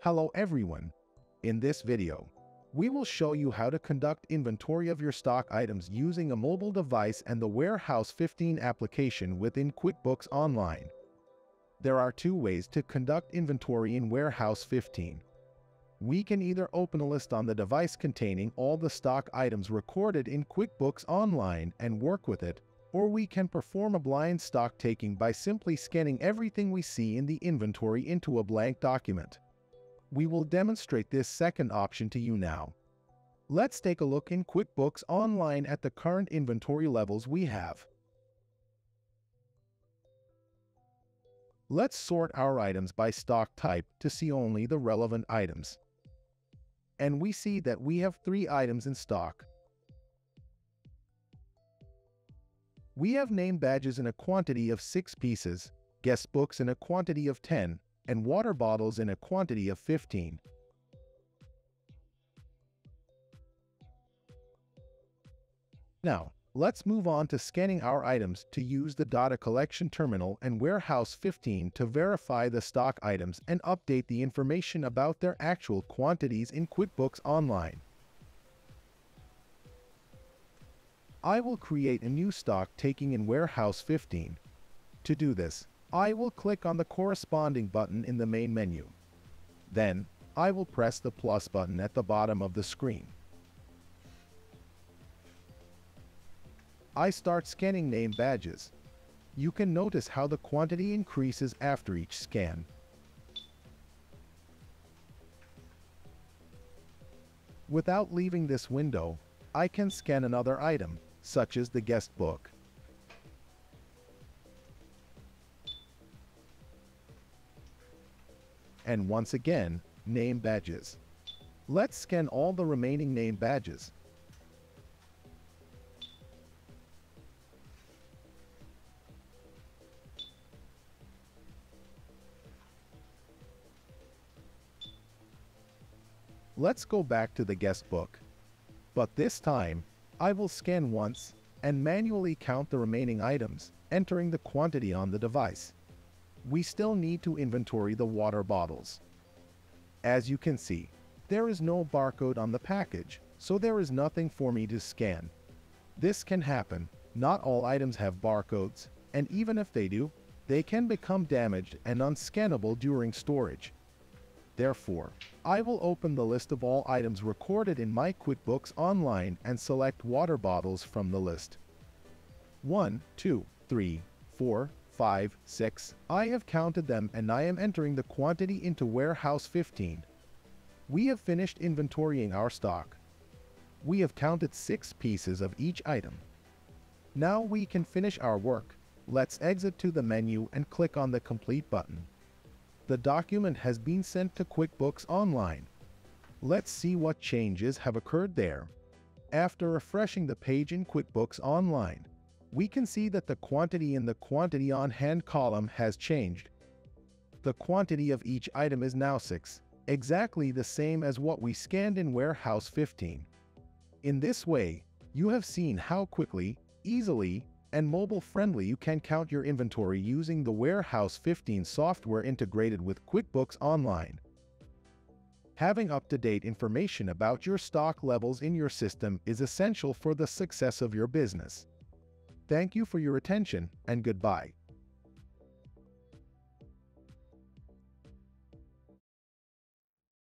Hello everyone. In this video, we will show you how to conduct inventory of your stock items using a mobile device and the Warehouse 15 application within QuickBooks Online. There are two ways to conduct inventory in Warehouse 15. We can either open a list on the device containing all the stock items recorded in QuickBooks Online and work with it, or we can perform a blind stock taking by simply scanning everything we see in the inventory into a blank document. We will demonstrate this second option to you now. Let's take a look in QuickBooks Online at the current inventory levels we have. Let's sort our items by stock type to see only the relevant items. And we see that we have 3 items in stock. We have name badges in a quantity of 6 pieces, guest books in a quantity of 10, and water bottles in a quantity of 15. Now, let's move on to scanning our items to use the data collection terminal and Warehouse 15 to verify the stock items and update the information about their actual quantities in QuickBooks Online. I will create a new stock taking in Warehouse 15. To do this, I will click on the corresponding button in the main menu. Then, I will press the plus button at the bottom of the screen. I start scanning name badges. You can notice how the quantity increases after each scan. Without leaving this window, I can scan another item, such as the guest book. And once again, name badges. Let's scan all the remaining name badges. Let's go back to the guest book. But this time, I will scan once and manually count the remaining items, entering the quantity on the device. We still need to inventory the water bottles. As you can see, there is no barcode on the package, so there is nothing for me to scan. This can happen. Not all items have barcodes, and even if they do, they can become damaged and unscannable during storage. Therefore, I will open the list of all items recorded in my QuickBooks Online and select water bottles from the list. 1, 2, 3, 4, 5, 6. I have counted them and I am entering the quantity into Warehouse 15. We have finished inventorying our stock. We have counted 6 pieces of each item. Now we can finish our work. Let's exit to the menu and click on the Complete button. The document has been sent to QuickBooks Online. Let's see what changes have occurred there. After refreshing the page in QuickBooks Online, we can see that the quantity in the Quantity on Hand column has changed. The quantity of each item is now 6, exactly the same as what we scanned in Warehouse 15. In this way, you have seen how quickly, easily, and mobile-friendly you can count your inventory using the Warehouse 15 software integrated with QuickBooks Online. Having up-to-date information about your stock levels in your system is essential for the success of your business. Thank you for your attention, and goodbye.